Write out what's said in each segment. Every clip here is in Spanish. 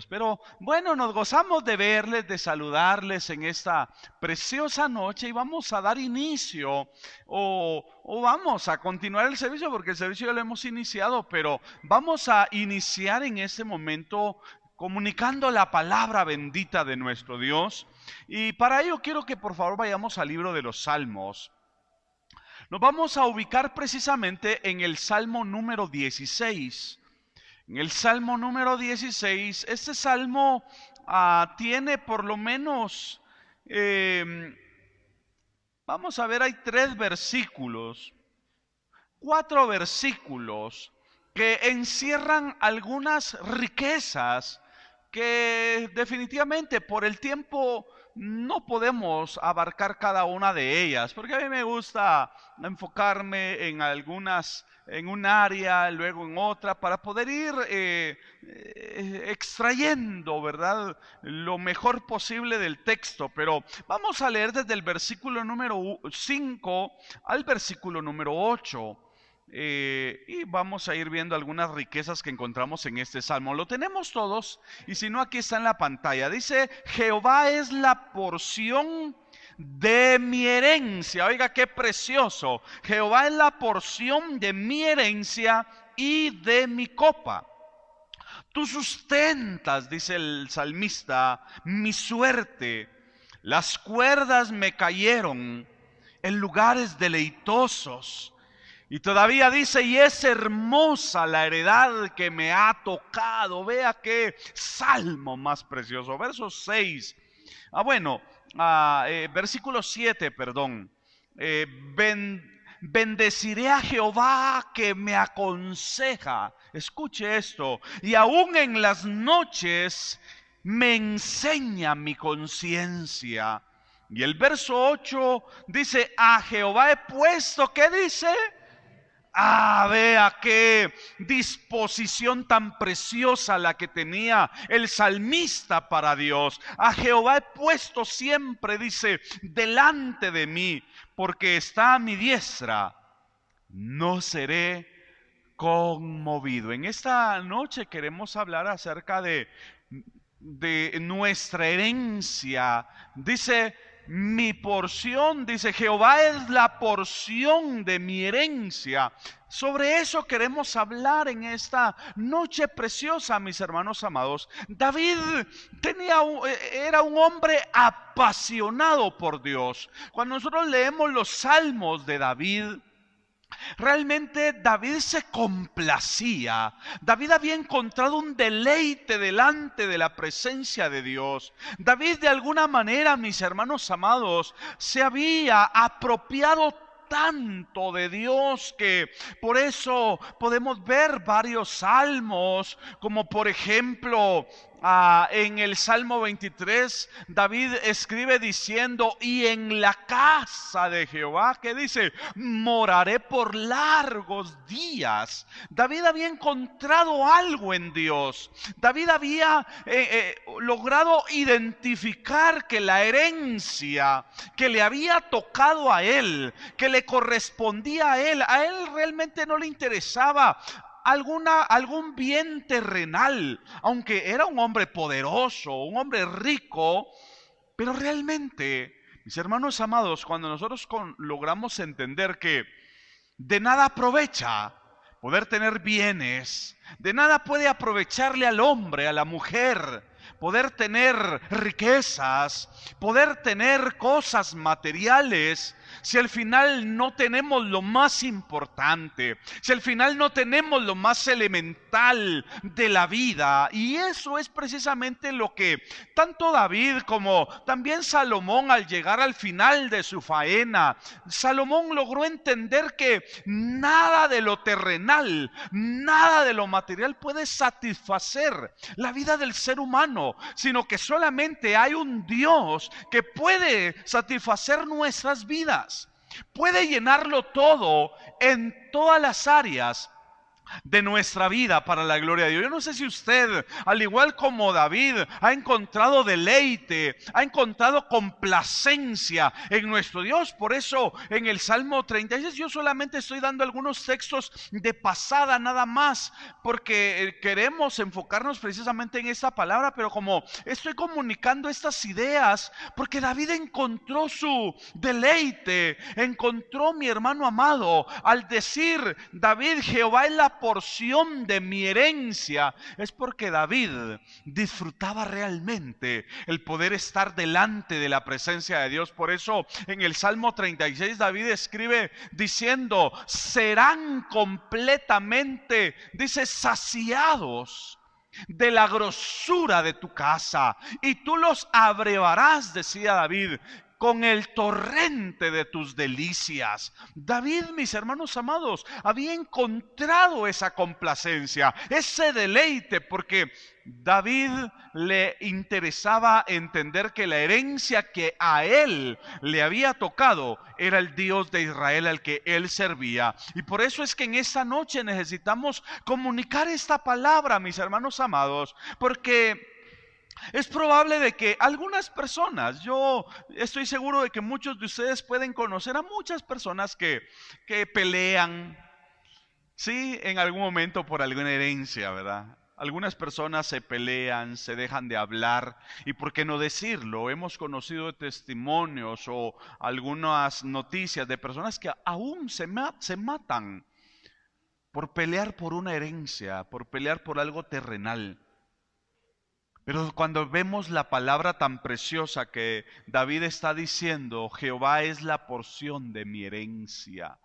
Pero bueno, nos gozamos de verles, de saludarles en esta preciosa noche y vamos a dar inicio o vamos a continuar el servicio porque el servicio ya lo hemos iniciado, pero vamos a iniciar en este momento comunicando la palabra bendita de nuestro Dios. Y para ello quiero que por favor vayamos al libro de los Salmos. Nos vamos a ubicar precisamente en el Salmo número 16. En el Salmo número 16, este Salmo tiene por lo menos, vamos a ver, hay 3 versículos, 4 versículos que encierran algunas riquezas que definitivamente por el tiempo no podemos abarcar cada una de ellas, porque a mí me gusta enfocarme en algunas, en un área, luego en otra, para poder ir extrayendo, ¿verdad?, lo mejor posible del texto. Pero vamos a leer desde el versículo número 5 al versículo número 8. Y vamos a ir viendo algunas riquezas que encontramos en este salmo. Lo tenemos todos, y si no, aquí está en la pantalla. Dice: Jehová es la porción de mi herencia. Oiga, qué precioso. Jehová es la porción de mi herencia y de mi copa. Tú sustentas, dice el salmista, mi suerte. Las cuerdas me cayeron en lugares deleitosos. Y todavía dice: y es hermosa la heredad que me ha tocado. Vea qué salmo más precioso. Verso 6. Versículo 7, perdón. Bendeciré a Jehová que me aconseja. Escuche esto. Y aún en las noches me enseña mi conciencia. Y el verso 8 dice: a Jehová he puesto, ¿qué dice? Vea qué disposición tan preciosa la que tenía el salmista para Dios. A Jehová he puesto siempre, dice, delante de mí, porque está a mi diestra, no seré conmovido. En esta noche queremos hablar acerca de nuestra herencia. Dice: mi porción, dice, Jehová es la porción de mi herencia. Sobre eso queremos hablar en esta noche preciosa, mis hermanos amados. David era un hombre apasionado por Dios. Cuando nosotros leemos los salmos de David, realmente David se complacía. David había encontrado un deleite delante de la presencia de Dios. David, de alguna manera, mis hermanos amados, se había apropiado tanto de Dios que por eso podemos ver varios salmos, como por ejemplo en el Salmo 23, David escribe diciendo: y en la casa de Jehová, ¿qué dice? Moraré por largos días. David había encontrado algo en Dios. David había logrado identificar que la herencia que le había tocado a él, que le correspondía a él realmente no le interesaba algún bien terrenal, aunque era un hombre poderoso, un hombre rico. Pero realmente, mis hermanos amados, cuando nosotros logramos entender que de nada aprovecha poder tener bienes, de nada puede aprovecharle al hombre, a la mujer, poder tener riquezas, poder tener cosas materiales, si al final no tenemos lo más importante, si al final no tenemos lo más elemental de la vida. Y eso es precisamente lo que tanto David como también Salomón, al llegar al final de su faena, Salomón logró entender que nada de lo terrenal, nada de lo material puede satisfacer la vida del ser humano, sino que solamente hay un Dios que puede satisfacer nuestras vidas. Puede llenarlo todo en todas las áreas, de nuestra vida para la gloria de Dios. Yo no sé si usted, al igual como David, ha encontrado deleite, ha encontrado complacencia en nuestro Dios. Por eso en el Salmo 36 yo solamente estoy dando algunos textos de pasada nada más, porque queremos enfocarnos precisamente en esta palabra, pero como estoy comunicando estas ideas, porque David encontró su deleite, encontró, mi hermano amado, al decir David, Jehová es la porción de mi herencia, es porque David disfrutaba realmente el poder estar delante de la presencia de Dios. Por eso en el Salmo 36 David escribe diciendo: serán completamente, dice, saciados de la grosura de tu casa, y tú los abrevarás, decía David, con el torrente de tus delicias. David, mis hermanos amados, había encontrado esa complacencia, ese deleite, porque David le interesaba entender que la herencia que a él le había tocado era el Dios de Israel al que él servía. Y por eso es que en esta noche necesitamos comunicar esta palabra, mis hermanos amados, porque es probable de que algunas personas, yo estoy seguro de que muchos de ustedes pueden conocer a muchas personas que pelean, sí, en algún momento por alguna herencia, ¿verdad? Algunas personas se pelean, se dejan de hablar, y por qué no decirlo, hemos conocido testimonios o algunas noticias de personas que aún se matan por pelear por una herencia, por pelear por algo terrenal. Pero cuando vemos la palabra tan preciosa que David está diciendo, Jehová es la porción de mi herencia.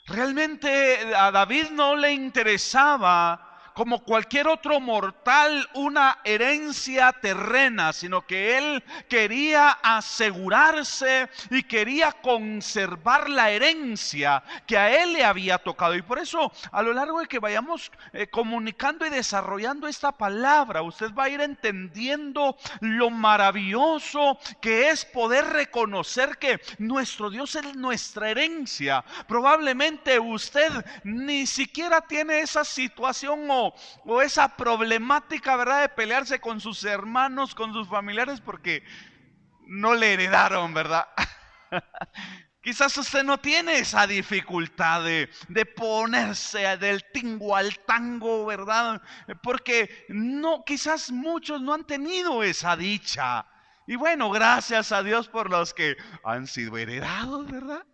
Realmente a David no le interesaba, como cualquier otro mortal, una herencia terrena, sino que él quería asegurarse y quería conservar la herencia que a él le había tocado. Y por eso, a lo largo de que vayamos comunicando y desarrollando esta palabra, usted va a ir entendiendo lo maravilloso que es poder reconocer que nuestro Dios es nuestra herencia. Probablemente usted ni siquiera tiene esa situación o esa problemática, ¿verdad?, de pelearse con sus hermanos, con sus familiares, porque no le heredaron, ¿verdad? Quizás usted no tiene esa dificultad de ponerse del tingo al tango, ¿verdad? Porque no, quizás muchos no han tenido esa dicha. Y bueno, gracias a Dios por los que han sido heredados, ¿verdad?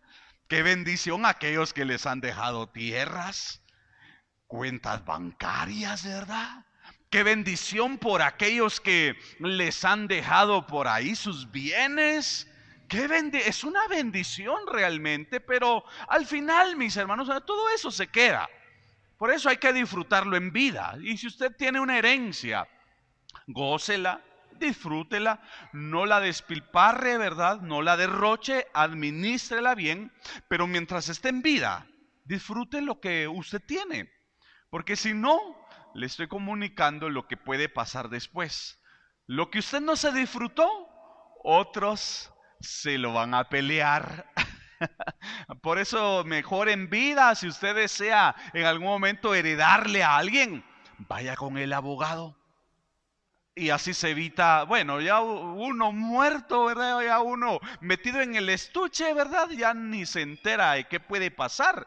Qué bendición aquellos que les han dejado tierras, cuentas bancarias, ¿verdad? Qué bendición por aquellos que les han dejado por ahí sus bienes. Es una bendición realmente, pero al final, mis hermanos, todo eso se queda. Por eso hay que disfrutarlo en vida. Y si usted tiene una herencia, gócela, disfrútela, no la despilfarre, ¿verdad? No la derroche, administrela bien, pero mientras esté en vida, disfrute lo que usted tiene. Porque si no, le estoy comunicando lo que puede pasar después. Lo que usted no se disfrutó, otros se lo van a pelear. Por eso, mejor en vida, si usted desea en algún momento heredarle a alguien, vaya con el abogado. Y así se evita, bueno, ya uno muerto, ¿verdad? Ya uno metido en el estuche, ¿verdad? Ya ni se entera de qué puede pasar.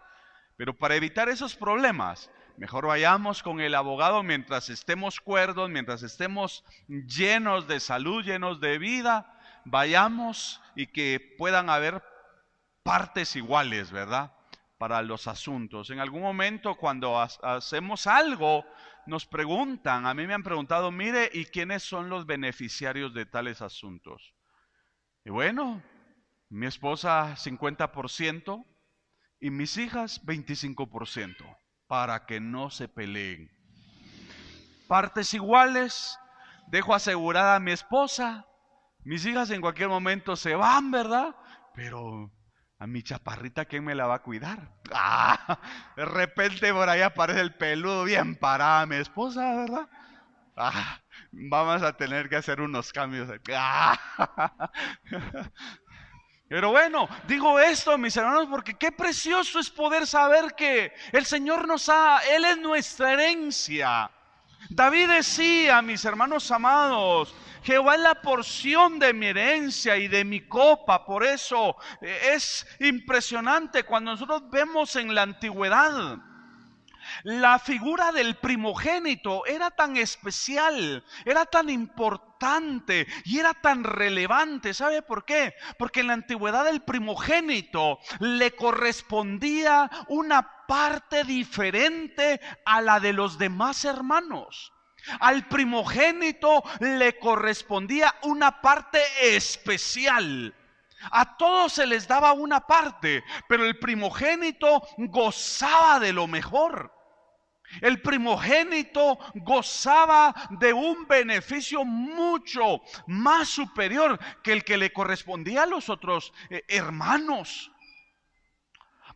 Pero para evitar esos problemas, mejor vayamos con el abogado mientras estemos cuerdos, mientras estemos llenos de salud, llenos de vida. Vayamos y que puedan haber partes iguales, ¿verdad?, para los asuntos. En algún momento cuando hacemos algo, nos preguntan, a mí me han preguntado, mire, ¿y quiénes son los beneficiarios de tales asuntos? Y bueno, mi esposa 50% y mis hijas 25%, para que no se peleen. Partes iguales, dejo asegurada a mi esposa, mis hijas en cualquier momento se van, ¿verdad? Pero a mi chaparrita, ¿quién me la va a cuidar? De repente por ahí aparece el peludo bien parada mi esposa, ¿verdad? Vamos a tener que hacer unos cambios. Pero bueno, digo esto, mis hermanos, porque qué precioso es poder saber que el Señor Él es nuestra herencia. David decía, mis hermanos amados, Jehová es la porción de mi herencia y de mi copa. Por eso es impresionante cuando nosotros vemos en la antigüedad la figura del primogénito era tan especial, era tan importante y era tan relevante. ¿Sabe por qué? Porque en la antigüedad el primogénito le correspondía una parte diferente a la de los demás hermanos. Al primogénito le correspondía una parte especial. A todos se les daba una parte, pero el primogénito gozaba de lo mejor. El primogénito gozaba de un beneficio mucho más superior que el que le correspondía a los otros hermanos.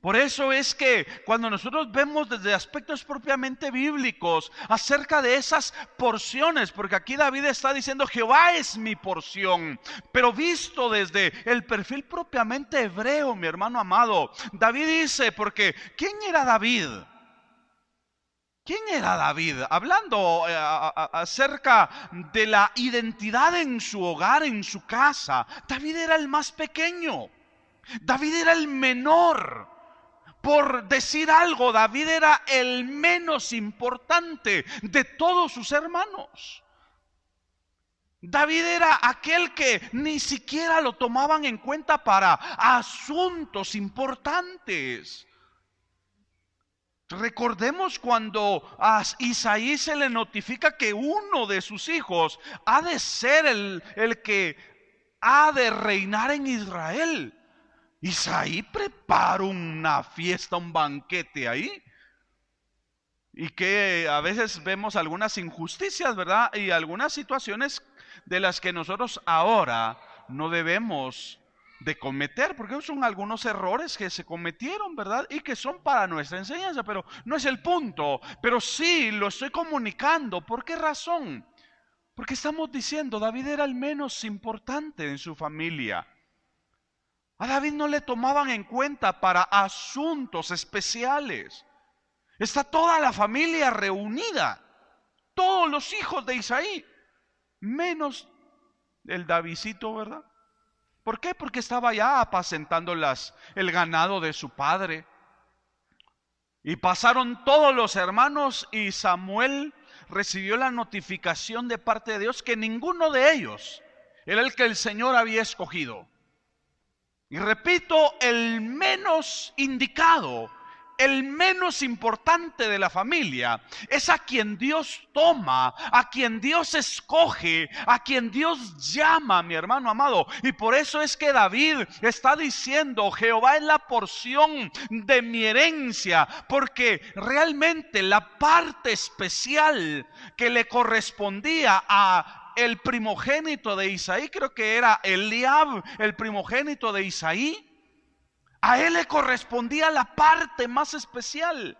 Por eso es que cuando nosotros vemos desde aspectos propiamente bíblicos acerca de esas porciones, porque aquí David está diciendo Jehová es mi porción, pero visto desde el perfil propiamente hebreo, mi hermano amado, David dice, porque ¿quién era David? ¿Quién era David? Hablando acerca de la identidad en su hogar, en su casa, David era el más pequeño, David era el menor. Por decir algo, David era el menos importante de todos sus hermanos. David era aquel que ni siquiera lo tomaban en cuenta para asuntos importantes. Recordemos cuando a Isaí se le notifica que uno de sus hijos ha de ser el que ha de reinar en Israel. Isaí prepara una fiesta, un banquete ahí. Y que a veces vemos algunas injusticias, ¿verdad? Y algunas situaciones de las que nosotros ahora no debemos de cometer, porque son algunos errores que se cometieron, ¿verdad? Y que son para nuestra enseñanza, pero no es el punto. Pero sí lo estoy comunicando. ¿Por qué razón? Porque estamos diciendo, David era el menos importante en su familia. A David no le tomaban en cuenta para asuntos especiales. Está toda la familia reunida, todos los hijos de Isaí, menos el Davidcito, ¿verdad? ¿Por qué? Porque estaba ya apacentando el ganado de su padre. Y pasaron todos los hermanos y Samuel recibió la notificación de parte de Dios que ninguno de ellos era el que el Señor había escogido. Y repito, el menos indicado, el menos importante de la familia es a quien Dios toma, a quien Dios escoge, a quien Dios llama, mi hermano amado. Y por eso es que David está diciendo, Jehová es la porción de mi herencia, porque realmente la parte especial que le correspondía a el primogénito de Isaí, creo que era Eliab, el primogénito de Isaí, a él le correspondía la parte más especial.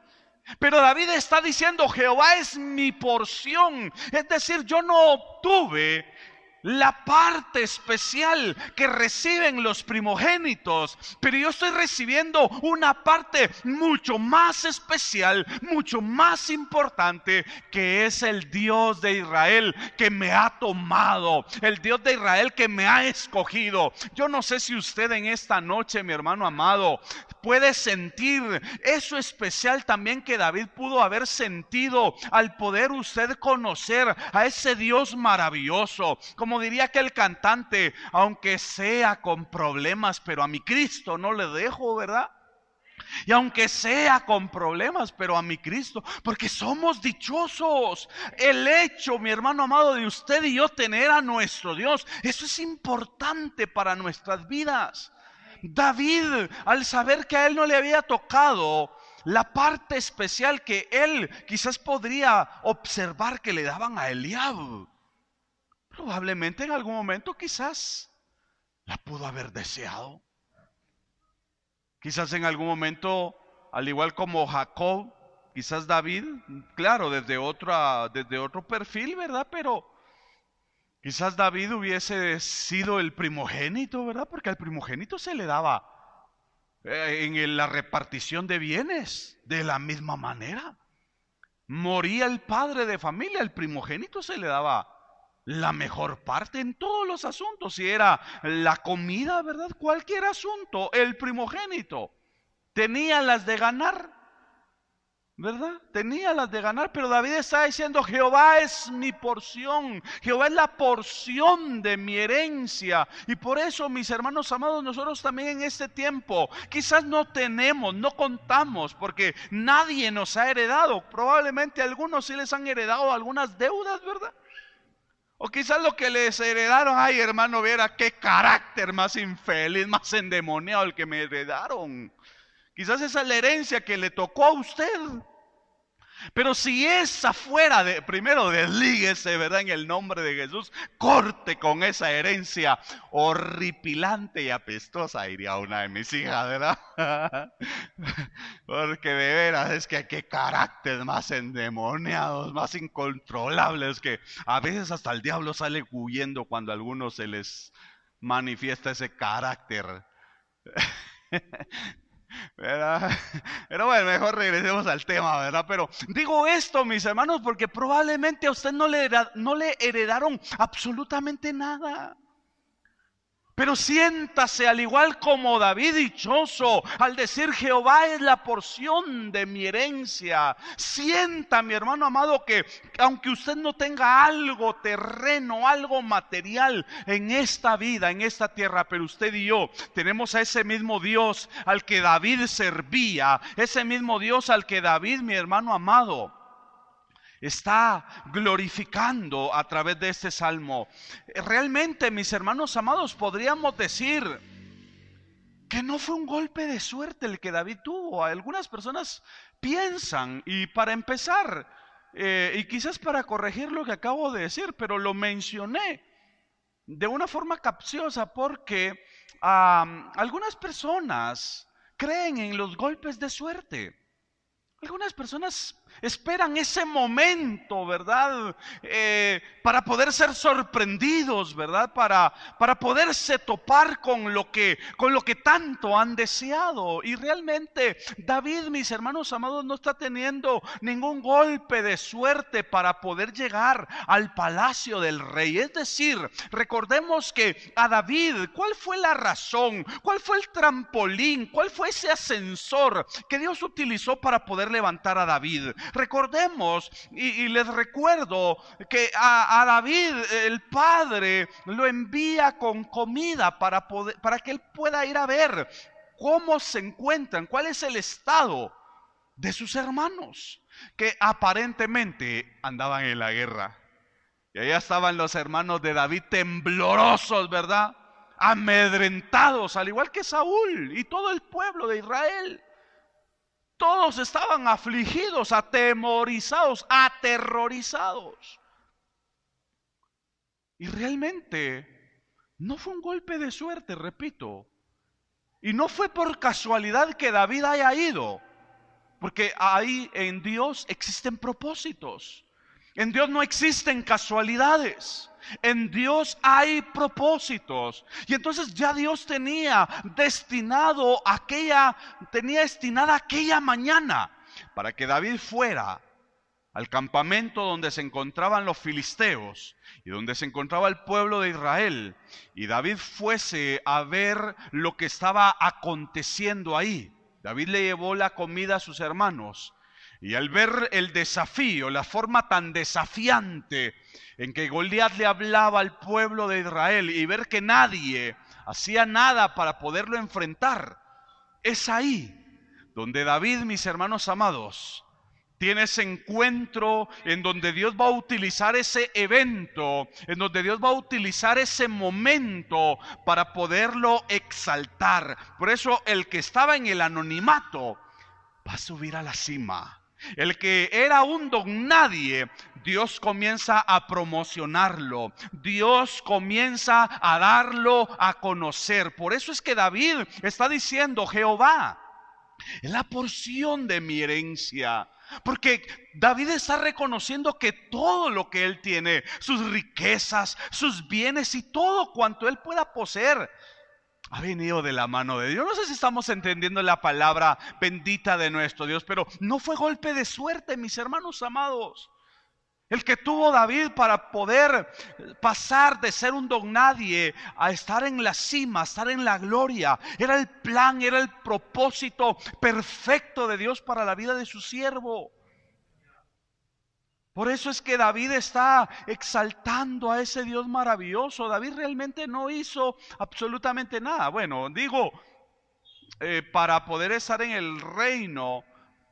Pero David está diciendo, Jehová es mi porción. Es decir, yo no obtuve la parte especial que reciben los primogénitos, pero yo estoy recibiendo una parte mucho más especial, mucho más importante, que es el Dios de Israel que me ha tomado, el Dios de Israel que me ha escogido. Yo no sé si usted en esta noche, mi hermano amado, puede sentir eso especial también que David pudo haber sentido al poder usted conocer a ese Dios maravilloso. Como diría aquel cantante, aunque sea con problemas, pero a mi Cristo no le dejo, ¿verdad? Y aunque sea con problemas, pero a mi Cristo, porque somos dichosos. El hecho, mi hermano amado, de usted y yo tener a nuestro Dios, eso es importante para nuestras vidas. David, al saber que a él no le había tocado la parte especial que él quizás podría observar que le daban a Eliab, probablemente en algún momento quizás la pudo haber deseado. Quizás en algún momento, al igual como Jacob, quizás David, claro, desde otro perfil, ¿verdad? Pero Quizás David hubiese sido el primogénito, ¿verdad? Porque al primogénito se le daba en la repartición de bienes de la misma manera. Moría el padre de familia, al primogénito se le daba la mejor parte en todos los asuntos. Si era la comida, ¿verdad? Cualquier asunto, el primogénito tenía las de ganar, ¿verdad? Tenía las de ganar, pero David está diciendo: Jehová es mi porción, Jehová es la porción de mi herencia. Y por eso, mis hermanos amados, nosotros también en este tiempo quizás no tenemos, no contamos, porque nadie nos ha heredado. Probablemente a algunos sí les han heredado algunas deudas, ¿verdad? O quizás lo que les heredaron: ay, hermano, viera qué carácter más infeliz, más endemoniado el que me heredaron. Quizás esa es la herencia que le tocó a usted. Pero si es afuera, primero deslíguese, ¿verdad? En el nombre de Jesús, corte con esa herencia horripilante y apestosa, diría una de mis hijas, ¿verdad? Porque de veras es que qué carácter más endemoniados, más incontrolables, que a veces hasta el diablo sale huyendo cuando a algunos se les manifiesta ese carácter. ¿Verdad? Pero bueno, mejor regresemos al tema, ¿verdad? Pero digo esto, mis hermanos, porque probablemente a usted no le heredaron absolutamente nada. Pero siéntase al igual como David dichoso al decir: Jehová es la porción de mi herencia. Sienta, mi hermano amado, que aunque usted no tenga algo terreno, algo material en esta vida, en esta tierra, pero usted y yo tenemos a ese mismo Dios al que David servía, ese mismo Dios al que David, mi hermano amado, está glorificando a través de este salmo. Realmente, mis hermanos amados, podríamos decir que no fue un golpe de suerte el que David tuvo. Algunas personas piensan, y para empezar, y quizás para corregir lo que acabo de decir, pero lo mencioné de una forma capciosa porque algunas personas creen en los golpes de suerte. Algunas personas esperan ese momento, ¿verdad? Para poder ser sorprendidos, ¿verdad? Para poderse topar con lo que tanto han deseado. Y realmente David, mis hermanos amados, no está teniendo ningún golpe de suerte para poder llegar al palacio del rey. Es decir, recordemos que a David, ¿cuál fue la razón? ¿Cuál fue el trampolín? ¿Cuál fue ese ascensor que Dios utilizó para poder levantar a David? Recordemos, y les recuerdo que a David el padre lo envía con comida para que él pueda ir a ver cómo se encuentran, cuál es el estado de sus hermanos, que aparentemente andaban en la guerra. Y allá estaban los hermanos de David temblorosos, ¿verdad? Amedrentados, al igual que Saúl y todo el pueblo de Israel. Todos estaban afligidos, atemorizados, aterrorizados. Y realmente no fue un golpe de suerte, repito. Y no fue por casualidad que David haya ido. Porque ahí en Dios existen propósitos. En Dios no existen casualidades. En Dios hay propósitos. Y entonces ya Dios tenía destinada aquella mañana para que David fuera al campamento donde se encontraban los filisteos y donde se encontraba el pueblo de Israel. Y David fuese a ver lo que estaba aconteciendo ahí. David le llevó la comida a sus hermanos. Y al ver el desafío, la forma tan desafiante en que Goliat le hablaba al pueblo de Israel, y ver que nadie hacía nada para poderlo enfrentar, es ahí donde David, mis hermanos amados, tiene ese encuentro en donde Dios va a utilizar ese evento, en donde Dios va a utilizar ese momento para poderlo exaltar. Por eso el que estaba en el anonimato va a subir a la cima. El que era un don nadie, Dios comienza a promocionarlo. Dios comienza a darlo a conocer. Por eso es que David está diciendo: Jehová es la porción de mi herencia. Porque David está reconociendo que todo lo que él tiene, sus riquezas, sus bienes y todo cuanto él pueda poseer, ha venido de la mano de Dios. No sé si estamos entendiendo la palabra bendita de nuestro Dios, pero no fue golpe de suerte, mis hermanos amados. El que tuvo David para poder pasar de ser un don nadie a estar en la cima, a estar en la gloria, era el plan, era el propósito perfecto de Dios para la vida de su siervo. Por eso es que David está exaltando a ese Dios maravilloso. David realmente no hizo absolutamente nada. Bueno, digo, para poder estar en el reino,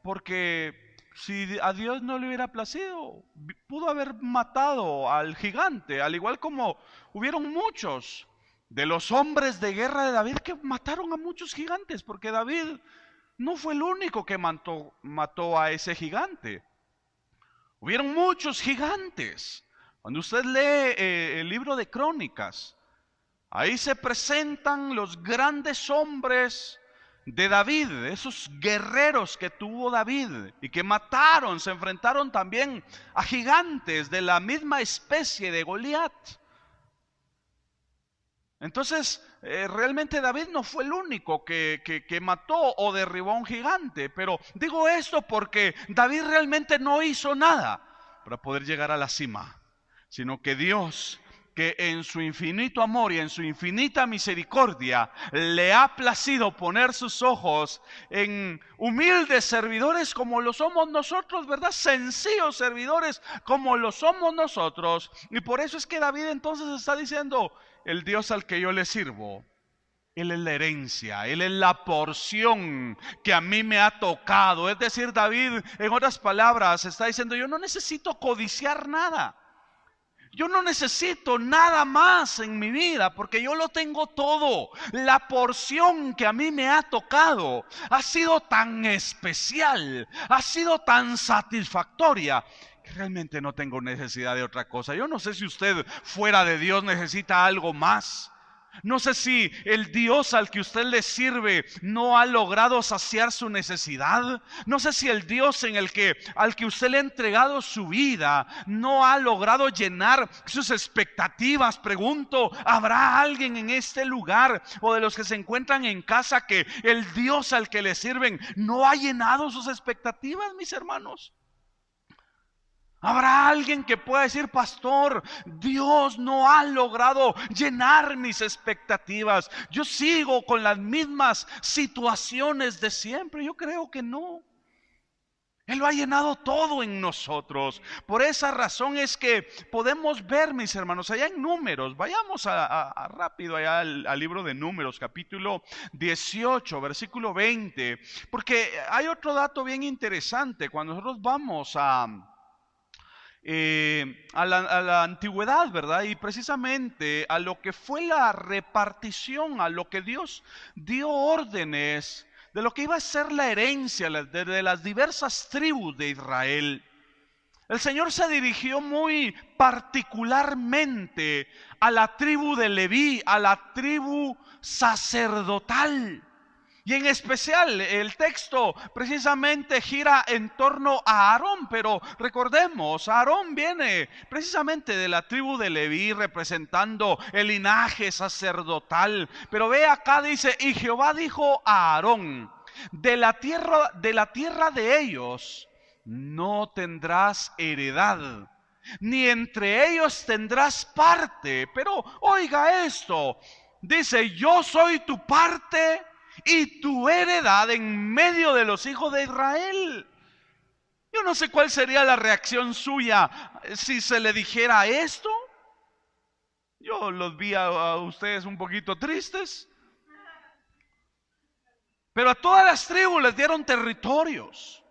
porque si a Dios no le hubiera placido, pudo haber matado al gigante, al igual como hubieron muchos de los hombres de guerra de David que mataron a muchos gigantes, porque David no fue el único que mató a ese gigante. Hubieron muchos gigantes. Cuando usted lee el libro de Crónicas, ahí se presentan los grandes hombres de David, esos guerreros que tuvo David y que mataron, se enfrentaron también a gigantes de la misma especie de Goliat. Entonces, realmente David no fue el único que mató o derribó a un gigante. Pero digo esto porque David realmente no hizo nada para poder llegar a la cima, sino que Dios, que en su infinito amor y en su infinita misericordia le ha placido poner sus ojos en humildes servidores como lo somos nosotros, ¿verdad? Sencillos servidores como lo somos nosotros. Y por eso es que David entonces está diciendo: el Dios al que yo le sirvo, Él es la herencia, Él es la porción que a mí me ha tocado. Es decir, David, en otras palabras, está diciendo: yo no necesito codiciar nada. Yo no necesito nada más en mi vida porque yo lo tengo todo. La porción que a mí me ha tocado ha sido tan especial, ha sido tan satisfactoria, que realmente no tengo necesidad de otra cosa. Yo no sé si usted fuera de Dios necesita algo más. No sé si el Dios al que usted le sirve no ha logrado saciar su necesidad. No sé si el Dios al que usted le ha entregado su vida no ha logrado llenar sus expectativas. Pregunto, ¿habrá alguien en este lugar o de los que se encuentran en casa que el Dios al que le sirven no ha llenado sus expectativas, mis hermanos? ¿Habrá alguien que pueda decir: pastor, Dios no ha logrado llenar mis expectativas? Yo sigo con las mismas situaciones de siempre. Yo creo que no. Él lo ha llenado todo en nosotros. Por esa razón es que podemos ver, mis hermanos, allá en Números. Vayamos rápido allá al libro de Números, capítulo 18, versículo 20. Porque hay otro dato bien interesante. Cuando nosotros vamos a la antigüedad, ¿verdad? Y precisamente a lo que fue la repartición, a lo que Dios dio órdenes de lo que iba a ser la herencia de las diversas tribus de Israel. El Señor se dirigió muy particularmente a la tribu de Leví, a la tribu sacerdotal. Y en especial el texto precisamente gira en torno a Aarón, pero recordemos, Aarón viene precisamente de la tribu de Leví, representando el linaje sacerdotal. Pero ve acá, dice: y Jehová dijo a Aarón: de la tierra de ellos no tendrás heredad, ni entre ellos tendrás parte. Pero oiga esto, dice: yo soy tu parte y tu heredad en medio de los hijos de Israel. Yo no sé cuál sería la reacción suya si se le dijera esto. Yo los vi a ustedes un poquito tristes. Pero a todas las tribus les dieron territorios.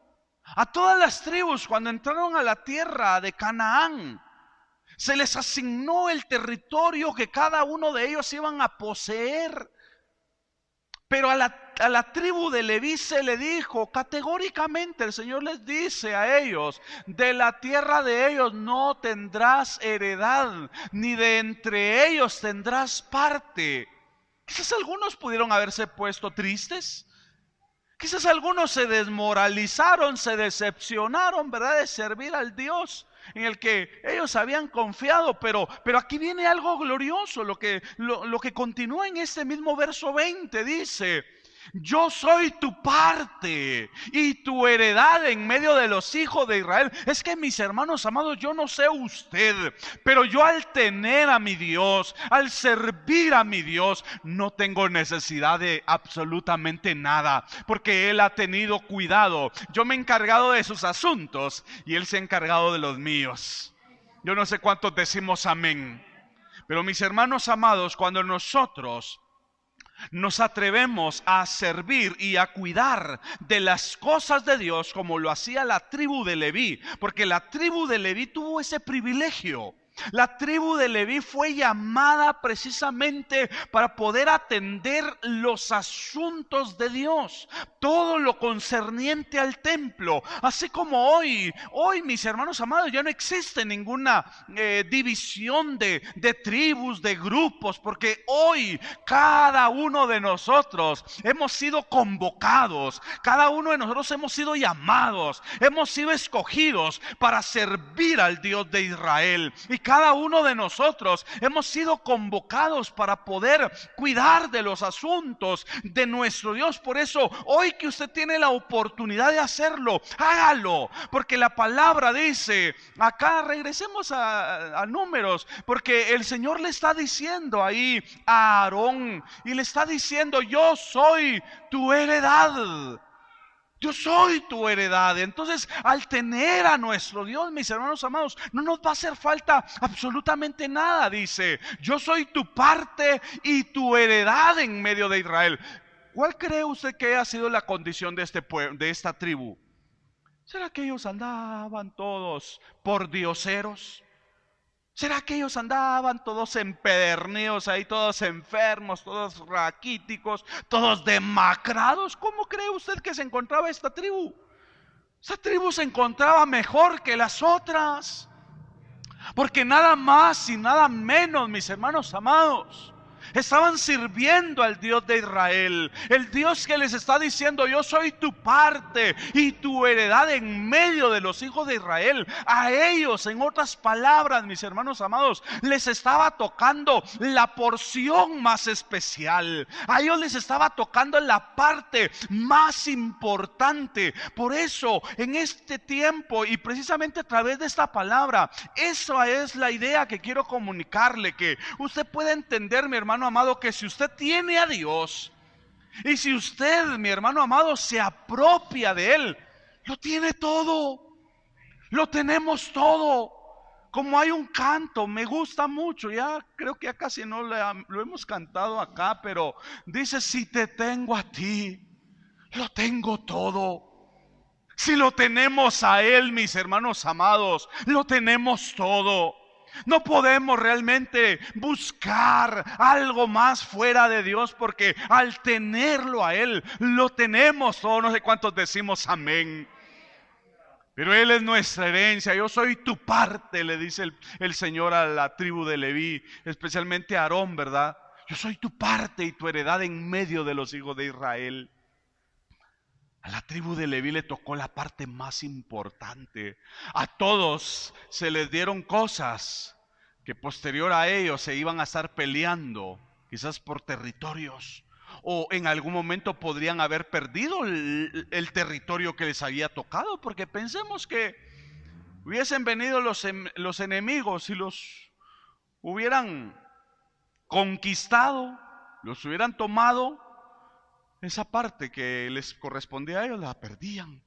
A todas las tribus, cuando entraron a la tierra de Canaán, se les asignó el territorio que cada uno de ellos iban a poseer. Pero a la tribu de Leví se le dijo categóricamente, el Señor les dice a ellos: de la tierra de ellos no tendrás heredad, ni de entre ellos tendrás parte. Quizás algunos pudieron haberse puesto tristes. Quizás algunos se desmoralizaron, se decepcionaron, ¿verdad?, de servir al Dios en el que ellos habían confiado, pero aquí viene algo glorioso, lo que continúa en este mismo verso 20, dice: yo soy tu parte y tu heredad en medio de los hijos de Israel. Es que, mis hermanos amados, yo no sé usted, pero yo al tener a mi Dios, al servir a mi Dios, no tengo necesidad de absolutamente nada, porque Él ha tenido cuidado. Yo me he encargado de sus asuntos y Él se ha encargado de los míos. Yo no sé cuántos decimos amén. Pero, mis hermanos amados, cuando nosotros nos atrevemos a servir y a cuidar de las cosas de Dios, como lo hacía la tribu de Leví, porque la tribu de Leví tuvo ese privilegio. La tribu de Leví fue llamada precisamente para poder atender los asuntos de Dios, todo lo concerniente al templo. Así como hoy, mis hermanos amados, ya no existe ninguna división de tribus, de grupos, porque hoy cada uno de nosotros hemos sido convocados, cada uno de nosotros hemos sido llamados, hemos sido escogidos para servir al Dios de Israel. Y cada uno de nosotros hemos sido convocados para poder cuidar de los asuntos de nuestro Dios. Por eso, hoy que usted tiene la oportunidad de hacerlo, hágalo, porque la palabra dice, acá regresemos a Números, porque el Señor le está diciendo ahí a Aarón, y le está diciendo: yo soy tu heredad. Yo soy tu heredad. Entonces, al tener a nuestro Dios, mis hermanos amados, no nos va a hacer falta absolutamente nada. Dice: yo soy tu parte y tu heredad en medio de Israel. ¿Cuál cree usted que ha sido la condición de este pueblo, de esta tribu? ¿Será que ellos andaban todos por dioseros? ¿Será que ellos andaban todos empedernidos ahí, todos enfermos, todos raquíticos, todos demacrados? ¿Cómo cree usted que se encontraba esta tribu? Esta tribu se encontraba mejor que las otras, porque nada más y nada menos, mis hermanos amados, estaban sirviendo al Dios de Israel, el Dios que les está diciendo: yo soy tu parte y tu heredad en medio de los hijos de Israel. A ellos, en otras palabras, mis hermanos amados, les estaba tocando la porción más especial. A ellos les estaba tocando la parte más importante. Por eso, en este tiempo, y precisamente a través de esta palabra, esa es la idea que quiero comunicarle, que usted puede entender, mi hermano amado, que si usted tiene a Dios, y si usted, mi hermano amado, se apropia de Él, lo tiene todo, lo tenemos todo. Como hay un canto, me gusta mucho, ya creo que ya casi no lo hemos cantado acá, pero dice: si te tengo a ti, lo tengo todo. Si lo tenemos a Él, mis hermanos amados, lo tenemos todo. No podemos realmente buscar algo más fuera de Dios, porque al tenerlo a Él, lo tenemos todo. No sé cuántos decimos amén. Pero Él es nuestra herencia. Yo soy tu parte, le dice el Señor a la tribu de Leví, especialmente a Aarón, ¿verdad? Yo soy tu parte y tu heredad en medio de los hijos de Israel. A la tribu de Leví le tocó la parte más importante. A todos se les dieron cosas que posterior a ellos se iban a estar peleando, quizás por territorios, o en algún momento podrían haber perdido el territorio que les había tocado, porque pensemos que hubiesen venido los enemigos y los hubieran conquistado, los hubieran tomado. Esa parte que les correspondía a ellos la perdían.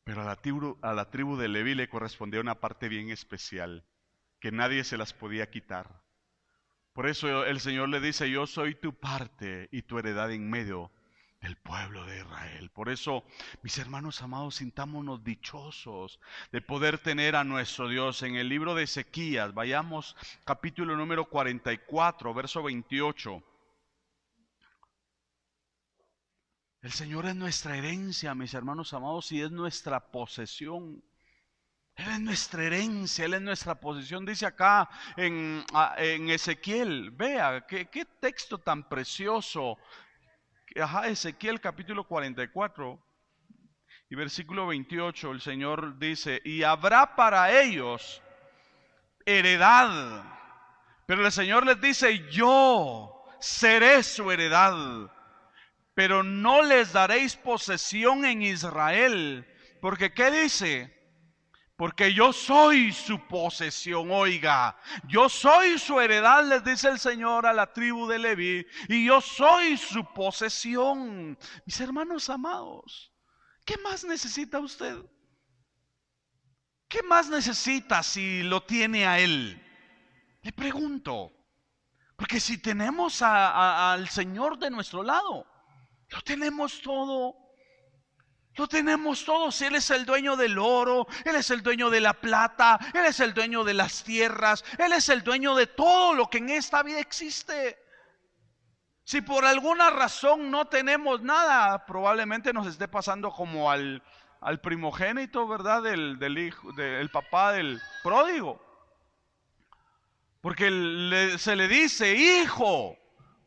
Pero a la tribu de Leví le correspondía una parte bien especial, que nadie se las podía quitar. Por eso el Señor le dice: yo soy tu parte y tu heredad en medio del pueblo de Israel. Por eso, mis hermanos amados, sintámonos dichosos de poder tener a nuestro Dios. En el libro de Ezequías, vayamos capítulo número 44, verso 28. El Señor es nuestra herencia, mis hermanos amados, y es nuestra posesión. Él es nuestra herencia, Él es nuestra posesión. Dice acá en Ezequiel, vea, qué texto tan precioso, Ezequiel capítulo 44 y versículo 28, el Señor dice, y habrá para ellos heredad. Pero el Señor les dice, yo seré su heredad, pero no les daréis posesión en Israel. Porque ¿qué dice? Porque yo soy su posesión, oiga, yo soy su heredad, les dice el Señor a la tribu de Leví, y yo soy su posesión. Mis hermanos amados, ¿qué más necesita usted? ¿Qué más necesita si lo tiene a Él? Le pregunto, porque si tenemos al Señor de nuestro lado, lo tenemos todo. Lo tenemos todo. Si Él es el dueño del oro, Él es el dueño de la plata, Él es el dueño de las tierras, Él es el dueño de todo lo que en esta vida existe. Si por alguna razón no tenemos nada, probablemente nos esté pasando como al primogénito, ¿verdad? Del hijo, del papá del pródigo. Porque se le dice, hijo,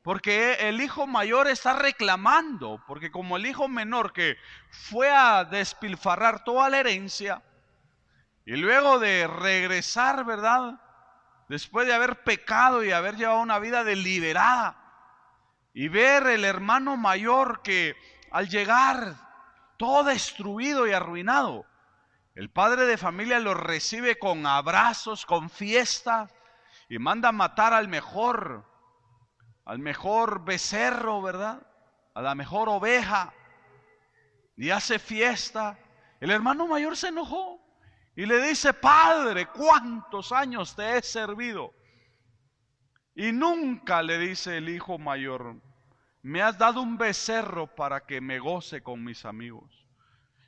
porque el hijo mayor está reclamando, porque como el hijo menor que fue a despilfarrar toda la herencia, y luego de regresar, ¿verdad? Después de haber pecado y haber llevado una vida deliberada, y ver el hermano mayor que al llegar todo destruido y arruinado, el padre de familia lo recibe con abrazos, con fiestas, y manda a matar al mejor becerro, ¿verdad? A la mejor oveja, y hace fiesta. El hermano mayor se enojó y le dice, padre, ¿cuántos años te he servido? Y nunca, le dice el hijo mayor, me has dado un becerro para que me goce con mis amigos.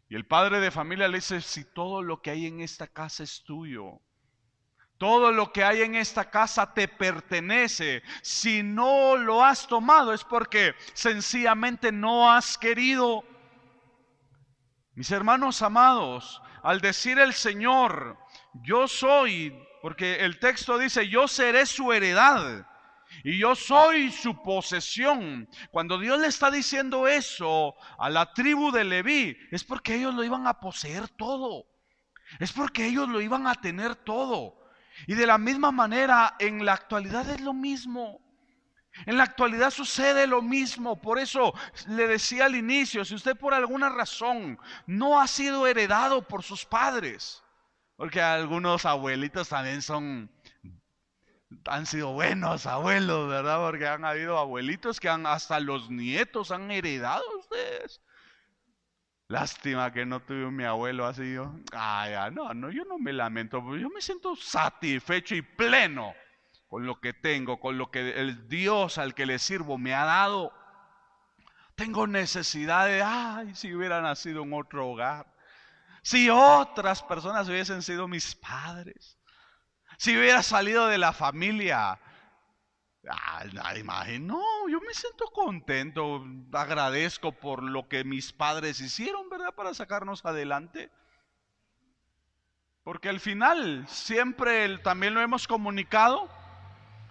Y el padre de familia le dice, si todo lo que hay en esta casa es tuyo, todo lo que hay en esta casa te pertenece. Si no lo has tomado es porque sencillamente no has querido. Mis hermanos amados, al decir el Señor, yo soy, porque el texto dice, yo seré su heredad y yo soy su posesión. Cuando Dios le está diciendo eso a la tribu de Leví, es porque ellos lo iban a poseer todo. Es porque ellos lo iban a tener todo. Y de la misma manera, en la actualidad es lo mismo. En la actualidad sucede lo mismo. Por eso le decía al inicio, si usted por alguna razón no ha sido heredado por sus padres, porque algunos abuelitos también han sido buenos abuelos, ¿verdad? Porque han habido abuelitos que hasta los nietos han heredado a ustedes. Lástima que no tuve mi abuelo así. Yo no me lamento, yo me siento satisfecho y pleno con lo que tengo, con lo que el Dios al que le sirvo me ha dado. Tengo necesidad de, si hubiera nacido en otro hogar, si otras personas hubiesen sido mis padres, si hubiera salido de la familia. No, yo me siento contento, agradezco por lo que mis padres hicieron, ¿verdad? Para sacarnos adelante. Porque al final, siempre también lo hemos comunicado,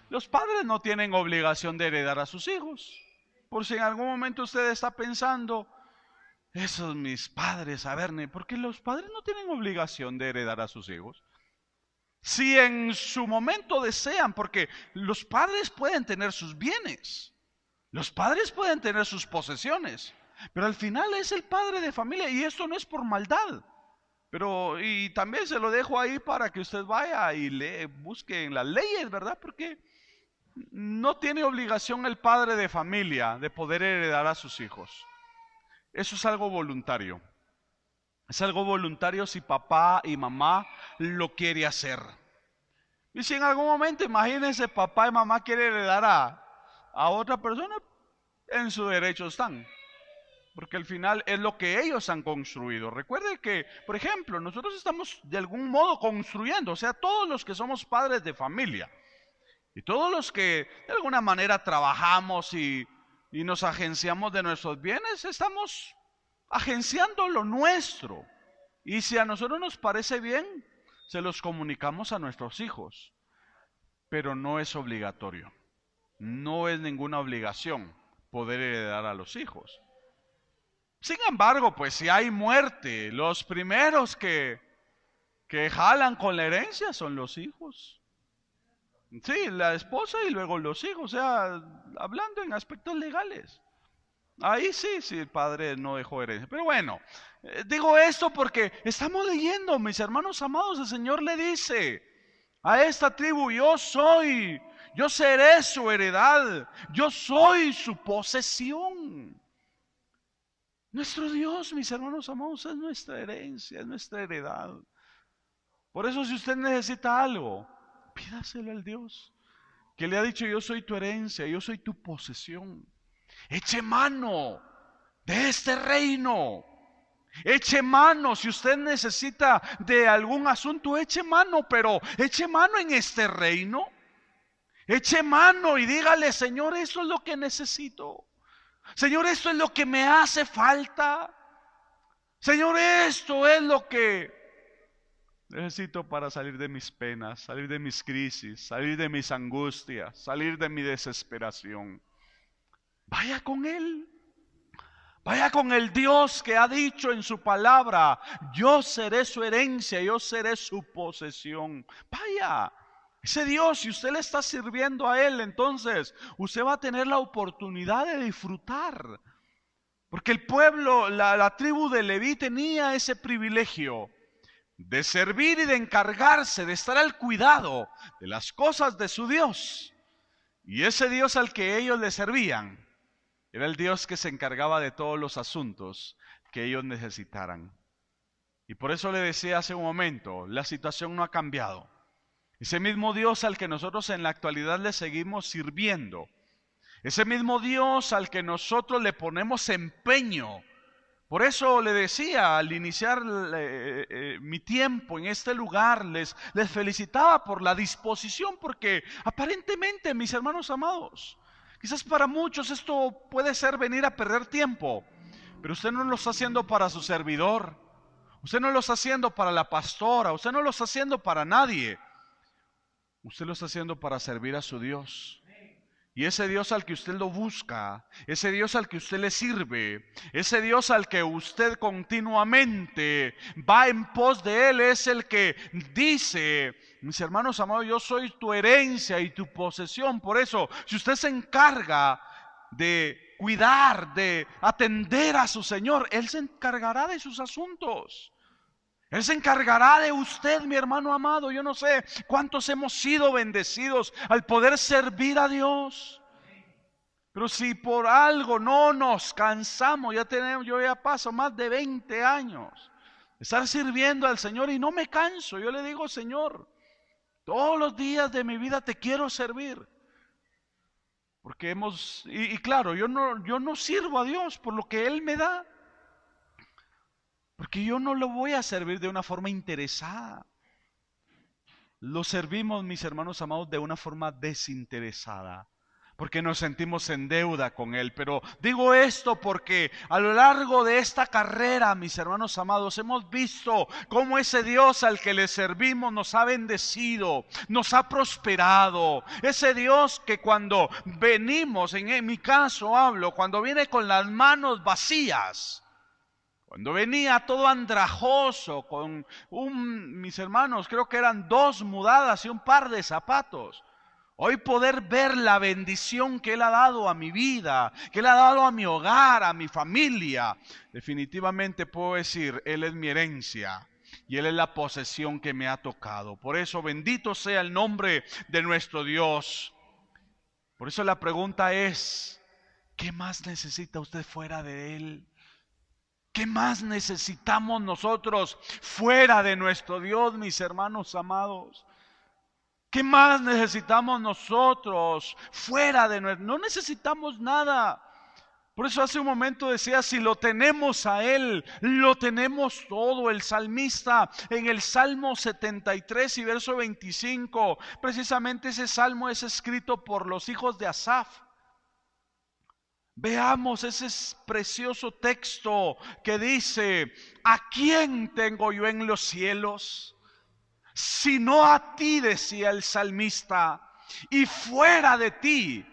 los padres no tienen obligación de heredar a sus hijos. Por si en algún momento usted está pensando, esos mis padres, porque los padres no tienen obligación de heredar a sus hijos. Si en su momento desean, porque los padres pueden tener sus bienes, los padres pueden tener sus posesiones, pero al final es el padre de familia y esto no es por maldad. Y también se lo dejo ahí para que usted vaya y busque en las leyes, ¿verdad? Porque no tiene obligación el padre de familia de poder heredar a sus hijos. Eso es algo voluntario. Es algo voluntario si papá y mamá lo quiere hacer. Y si en algún momento, imagínense, papá y mamá quieren heredar a otra persona, en su derecho están. Porque al final es lo que ellos han construido. Recuerde que, por ejemplo, nosotros estamos de algún modo construyendo, o sea, todos los que somos padres de familia y todos los que de alguna manera trabajamos y nos agenciamos de nuestros bienes, estamos agenciando lo nuestro. Y si a nosotros nos parece bien, se los comunicamos a nuestros hijos. Pero no es obligatorio. No es ninguna obligación. poder heredar a los hijos. Sin embargo, pues si hay muerte, los primeros que jalan con la herencia son los hijos. Sí, la esposa y luego los hijos, o sea, hablando en aspectos legales. Ahí sí, el padre no dejó herencia. Pero bueno, digo esto porque estamos leyendo, mis hermanos amados, el Señor le dice a esta tribu: yo seré su heredad, yo soy su posesión. Nuestro Dios, mis hermanos amados, es nuestra herencia, es nuestra heredad. Por eso, si usted necesita algo, pídaselo al Dios que le ha dicho: yo soy tu herencia, yo soy tu posesión. Eche mano de este reino. Eche mano, si usted necesita de algún asunto, eche mano, pero eche mano en este reino. Eche mano y dígale: Señor, esto es lo que necesito. Señor, esto es lo que me hace falta. Señor, esto es lo que necesito para salir de mis penas, salir de mis crisis, salir de mis angustias, salir de mi desesperación. Vaya con Él. Vaya con el Dios que ha dicho en su palabra: yo seré su herencia, yo seré su posesión. Vaya. Ese Dios, si usted le está sirviendo a Él, entonces usted va a tener la oportunidad de disfrutar. Porque el pueblo, la tribu de Leví tenía ese privilegio de servir y de encargarse, de estar al cuidado de las cosas de su Dios. Y ese Dios al que ellos le servían era el Dios que se encargaba de todos los asuntos que ellos necesitaran. Y por eso le decía hace un momento, la situación no ha cambiado. Ese mismo Dios al que nosotros en la actualidad le seguimos sirviendo, ese mismo Dios al que nosotros le ponemos empeño. Por eso le decía al iniciar mi tiempo en este lugar, les felicitaba por la disposición, porque aparentemente, mis hermanos amados, quizás para muchos esto puede ser venir a perder tiempo, pero usted no lo está haciendo para su servidor, usted no lo está haciendo para la pastora, usted no lo está haciendo para nadie. Usted lo está haciendo para servir a su Dios. Y ese Dios al que usted lo busca, ese Dios al que usted le sirve, ese Dios al que usted continuamente va en pos de Él, es el que dice: mis hermanos amados, yo soy tu herencia y tu posesión. Por eso, si usted se encarga de cuidar, de atender a su Señor, Él se encargará de sus asuntos. Él se encargará de usted, mi hermano amado. Yo no sé cuántos hemos sido bendecidos al poder servir a Dios. Pero si por algo no nos cansamos, yo ya paso más de 20 años de estar sirviendo al Señor y no me canso. Yo le digo: Señor, todos los días de mi vida te quiero servir. Porque claro, yo no sirvo a Dios por lo que Él me da. Porque yo no lo voy a servir de una forma interesada. Lo servimos, mis hermanos amados, de una forma desinteresada, porque nos sentimos en deuda con Él. Pero digo esto porque a lo largo de esta carrera, mis hermanos amados, hemos visto cómo ese Dios al que le servimos nos ha bendecido, nos ha prosperado. Ese Dios que cuando venimos, en mi caso hablo, cuando viene con las manos vacías, cuando venía todo andrajoso, con mis hermanos, creo que eran 2 mudadas y un par de zapatos. Hoy poder ver la bendición que Él ha dado a mi vida, que Él ha dado a mi hogar, a mi familia. Definitivamente puedo decir: Él es mi herencia y Él es la posesión que me ha tocado. Por eso bendito sea el nombre de nuestro Dios. Por eso la pregunta es: ¿qué más necesita usted fuera de Él? ¿Qué más necesitamos nosotros fuera de nuestro Dios, mis hermanos amados? ¿Qué más necesitamos nosotros fuera de nuestro? No necesitamos nada. Por eso hace un momento decía: si lo tenemos a Él, lo tenemos todo. El salmista en el Salmo 73 y verso 25, precisamente ese salmo es escrito por los hijos de Asaf. Veamos ese precioso texto que dice: ¿a quién tengo yo en los cielos? Sino a ti, decía el salmista, y fuera de ti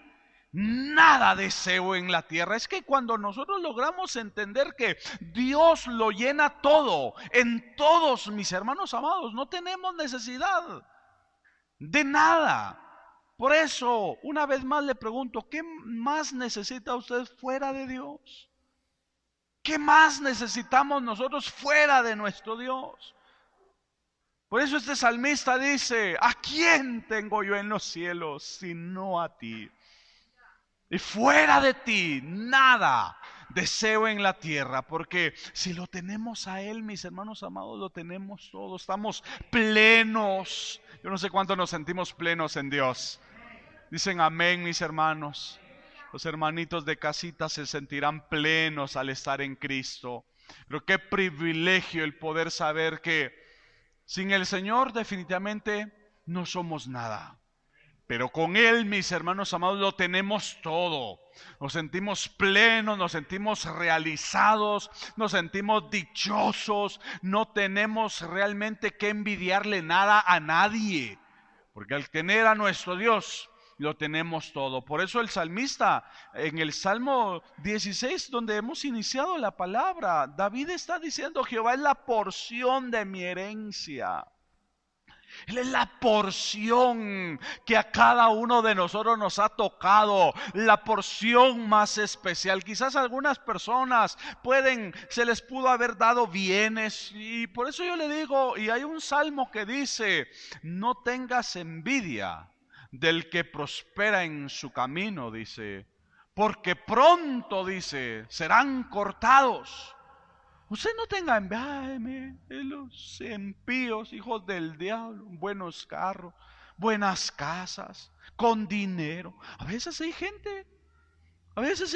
Nada deseo en la tierra. Es que cuando nosotros logramos entender que Dios lo llena todo, en todos, mis hermanos amados, no tenemos necesidad de nada. Por eso, una vez más le pregunto, ¿qué más necesita usted fuera de Dios? ¿Qué más necesitamos nosotros fuera de nuestro Dios? Por eso este salmista dice, ¿a quién tengo yo en los cielos sino a ti? Y fuera de ti, nada deseo en la tierra, porque si lo tenemos a Él, mis hermanos amados, lo tenemos todo, estamos plenos. Yo no sé cuánto nos sentimos plenos en Dios. Dicen amén, mis hermanos. Los hermanitos de casita se sentirán plenos al estar en Cristo. Pero qué privilegio el poder saber que sin el Señor definitivamente no somos nada. Pero con Él, mis hermanos amados, lo tenemos todo. Nos sentimos plenos, nos sentimos realizados, nos sentimos dichosos. No tenemos realmente que envidiarle nada a nadie. Porque al tener a nuestro Dios, lo tenemos todo. Por eso el salmista, en el Salmo 16, donde hemos iniciado la palabra, David está diciendo, Jehová es la porción de mi herencia. Él es la porción que a cada uno de nosotros nos ha tocado, la porción más especial. Quizás algunas personas se les pudo haber dado bienes, y por eso yo le digo, y hay un salmo que dice, no tengas envidia del que prospera en su camino, dice, porque pronto, dice, serán cortados. Usted no tenga envidia de los impíos, hijos del diablo, buenos carros, buenas casas, con dinero. A veces hay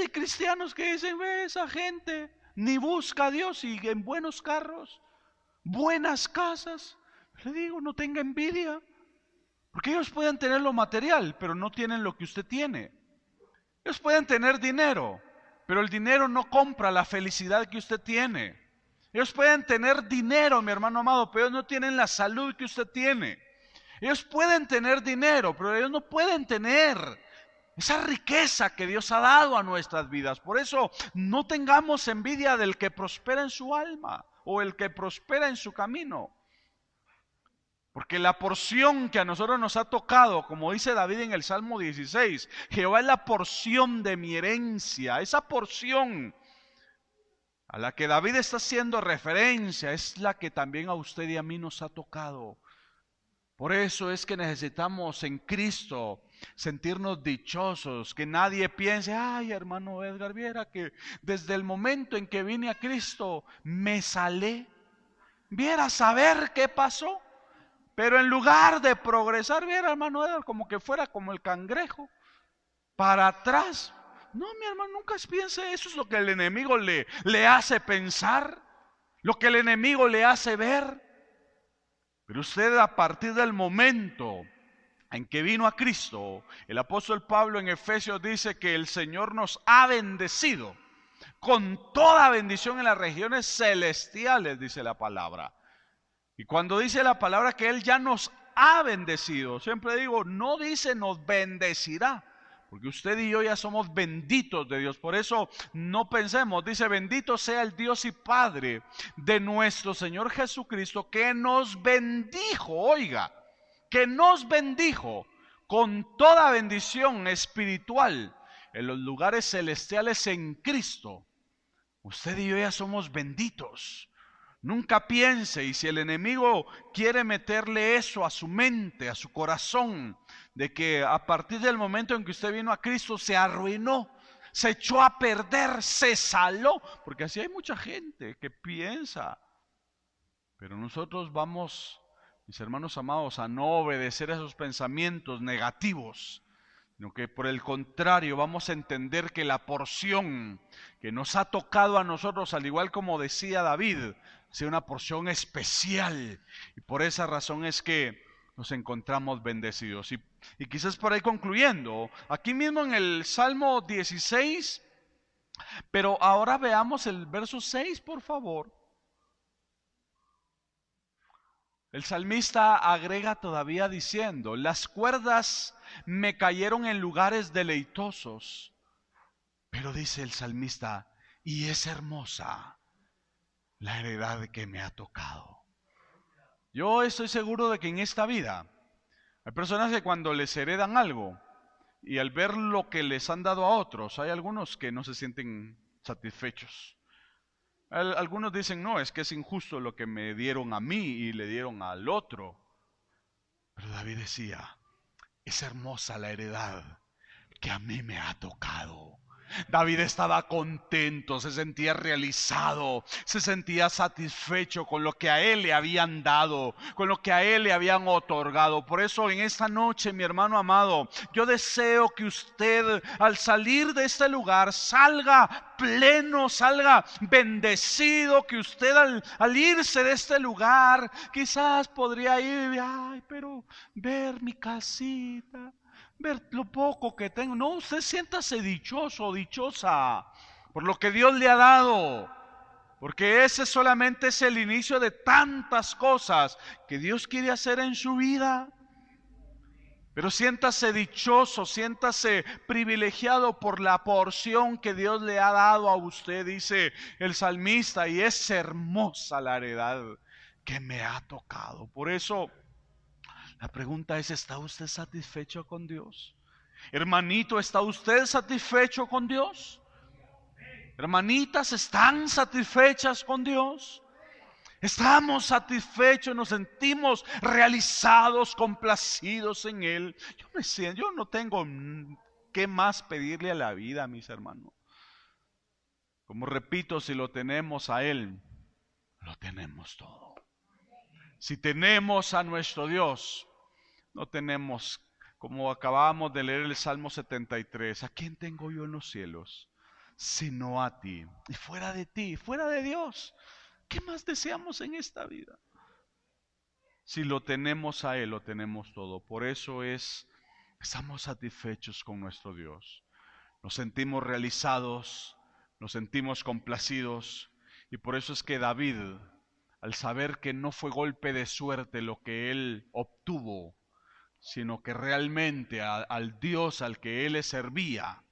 cristianos que dicen, ve, esa gente ni busca a Dios y en buenos carros, buenas casas. Le digo, no tenga envidia, porque ellos pueden tener lo material, pero no tienen lo que usted tiene. Ellos pueden tener dinero, pero el dinero no compra la felicidad que usted tiene. Ellos pueden tener dinero, mi hermano amado, pero ellos no tienen la salud que usted tiene. Ellos pueden tener dinero, pero ellos no pueden tener esa riqueza que Dios ha dado a nuestras vidas. Por eso no tengamos envidia del que prospera en su alma o el que prospera en su camino. Porque la porción que a nosotros nos ha tocado, como dice David en el Salmo 16, Jehová es la porción de mi herencia. Esa porción a la que David está haciendo referencia es la que también a usted y a mí nos ha tocado. Por eso es que necesitamos en Cristo sentirnos dichosos, que nadie piense, ay, hermano Edgar, viera que desde el momento en que vine a Cristo me salé, viera saber qué pasó, pero en lugar de progresar, viera, hermano Edgar, como que fuera como el cangrejo, para atrás. No, mi hermano, nunca piense eso. Es lo que el enemigo le hace pensar, lo que el enemigo le hace ver. Pero usted, a partir del momento en que vino a Cristo, el apóstol Pablo en Efesios dice que el Señor nos ha bendecido con toda bendición en las regiones celestiales, dice la palabra. Y cuando dice la palabra que Él ya nos ha bendecido, siempre digo, no dice nos bendecirá, porque usted y yo ya somos benditos de Dios. Por eso no pensemos, dice, bendito sea el Dios y Padre de nuestro Señor Jesucristo, que nos bendijo, oiga, que nos bendijo con toda bendición espiritual en los lugares celestiales en Cristo. Usted y yo ya somos benditos. Nunca piense, y si el enemigo quiere meterle eso a su mente, a su corazón, de que a partir del momento en que usted vino a Cristo se arruinó, se echó a perder, se saló, porque así hay mucha gente que piensa. Pero nosotros vamos, mis hermanos amados, a no obedecer a esos pensamientos negativos, sino que por el contrario vamos a entender que la porción que nos ha tocado a nosotros, al igual como decía David, sea una porción especial, y por esa razón es que nos encontramos bendecidos. Y quizás por ahí concluyendo, aquí mismo en el Salmo 16, pero ahora veamos el verso 6, por favor. El salmista agrega todavía diciendo, las cuerdas me cayeron en lugares deleitosos. Pero dice el salmista, y es hermosa la heredad que me ha tocado. Yo estoy seguro de que en esta vida hay personas que cuando les heredan algo y al ver lo que les han dado a otros, hay algunos que no se sienten satisfechos. Algunos dicen, no, es que es injusto lo que me dieron a mí y le dieron al otro. Pero David decía, es hermosa la heredad que a mí me ha tocado. David estaba contento, se sentía realizado, se sentía satisfecho con lo que a él le habían dado, con lo que a él le habían otorgado. Por eso en esta noche, mi hermano amado, yo deseo que usted al salir de este lugar salga pleno, salga bendecido, que usted al irse de este lugar quizás podría ir, ay, pero ver mi casita, ver lo poco que tengo. No, usted siéntase dichoso, dichosa por lo que Dios le ha dado, porque ese solamente es el inicio de tantas cosas que Dios quiere hacer en su vida. Pero siéntase dichoso, siéntase privilegiado por la porción que Dios le ha dado a usted, dice el salmista, y es hermosa la heredad que me ha tocado. Por eso la pregunta es, ¿está usted satisfecho con Dios? Hermanito, ¿está usted satisfecho con Dios? Hermanitas, ¿están satisfechas con Dios? Estamos satisfechos, nos sentimos realizados, complacidos en Él. Yo no tengo qué más pedirle a la vida, mis hermanos. Como repito, si lo tenemos a Él, lo tenemos todo. Si tenemos a nuestro Dios, no tenemos, como acabamos de leer el Salmo 73, ¿a quién tengo yo en los cielos? Sino a ti. Y fuera de ti, fuera de Dios, ¿qué más deseamos en esta vida? Si lo tenemos a Él, lo tenemos todo. Por eso estamos satisfechos con nuestro Dios. Nos sentimos realizados, nos sentimos complacidos. Y por eso es que David, al saber que no fue golpe de suerte lo que él obtuvo, sino que realmente al Dios al que él le servía,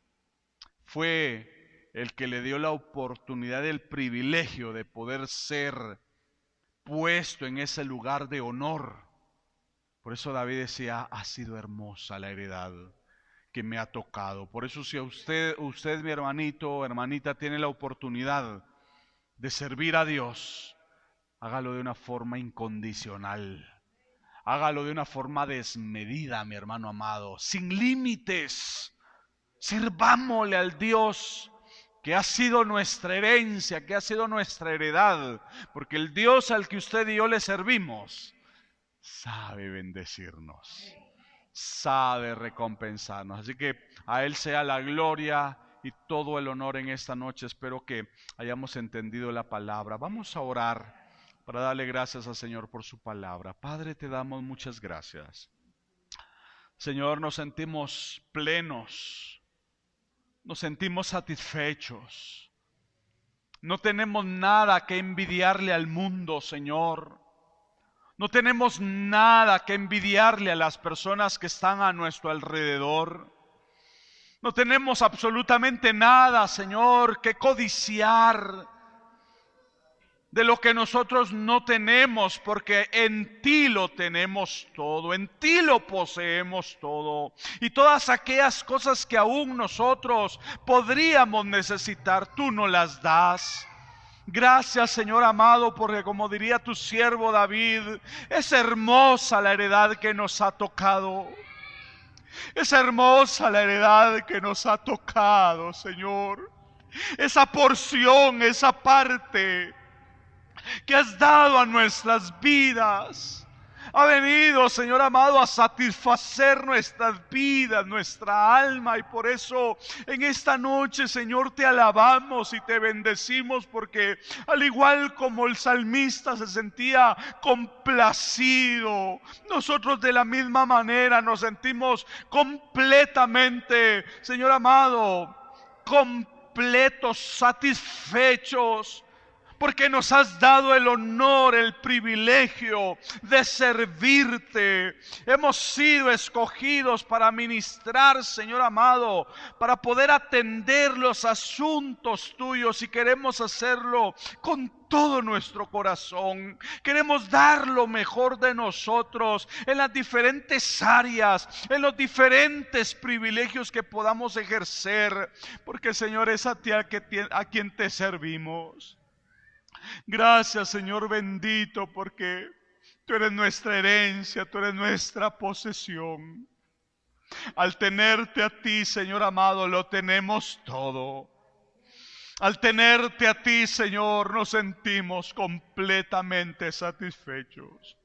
fue el que le dio la oportunidad, el privilegio de poder ser puesto en ese lugar de honor. Por eso David decía, ha sido hermosa la heredad que me ha tocado. Por eso si usted mi hermanito, hermanita, tiene la oportunidad de servir a Dios, hágalo de una forma incondicional. Hágalo de una forma desmedida, mi hermano amado, sin límites. Sirvámosle al Dios que ha sido nuestra herencia, que ha sido nuestra heredad, porque el Dios al que usted y yo le servimos sabe bendecirnos, sabe recompensarnos. Así que a Él sea la gloria y todo el honor en esta noche. Espero que hayamos entendido la palabra. Vamos a orar para darle gracias al Señor por su palabra. Padre, te damos muchas gracias. Señor, nos sentimos plenos, nos sentimos satisfechos. No tenemos nada que envidiarle al mundo, Señor. No tenemos nada que envidiarle a las personas que están a nuestro alrededor. No tenemos absolutamente nada, Señor, que codiciar de lo que nosotros no tenemos, porque en ti lo tenemos todo, en ti lo poseemos todo. Y todas aquellas cosas que aún nosotros podríamos necesitar, tú nos las das. Gracias, Señor amado, porque como diría tu siervo David, es hermosa la heredad que nos ha tocado. Es hermosa la heredad que nos ha tocado, Señor. Esa porción, esa parte que has dado a nuestras vidas, ha venido, Señor amado, a satisfacer nuestras vidas, nuestra alma. Y por eso en esta noche, Señor, te alabamos y te bendecimos, porque al igual como el salmista se sentía complacido, nosotros de la misma manera nos sentimos completamente, Señor amado, completos, satisfechos, porque nos has dado el honor, el privilegio de servirte. Hemos sido escogidos para ministrar, Señor amado, para poder atender los asuntos tuyos, y queremos hacerlo con todo nuestro corazón. Queremos dar lo mejor de nosotros en las diferentes áreas, en los diferentes privilegios que podamos ejercer, porque Señor, es a ti a quien te servimos. Gracias, Señor bendito, porque tú eres nuestra herencia, tú eres nuestra posesión. Al tenerte a ti, Señor amado, lo tenemos todo. Al tenerte a ti, Señor, nos sentimos completamente satisfechos.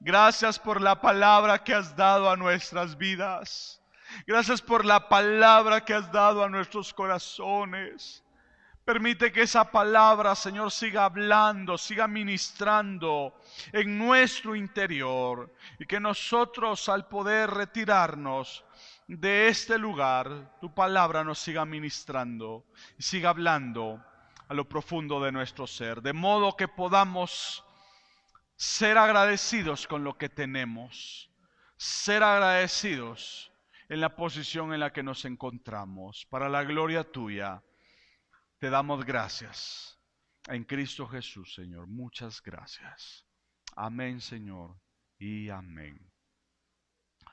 Gracias por la palabra que has dado a nuestras vidas. Gracias por la palabra que has dado a nuestros corazones. Permite que esa palabra, Señor, siga hablando, siga ministrando en nuestro interior, y que nosotros, al poder retirarnos de este lugar, tu palabra nos siga ministrando y siga hablando a lo profundo de nuestro ser, de modo que podamos ser agradecidos con lo que tenemos, ser agradecidos en la posición en la que nos encontramos, para la gloria tuya. Te damos gracias en Cristo Jesús, Señor. Muchas gracias. Amén, Señor, y amén.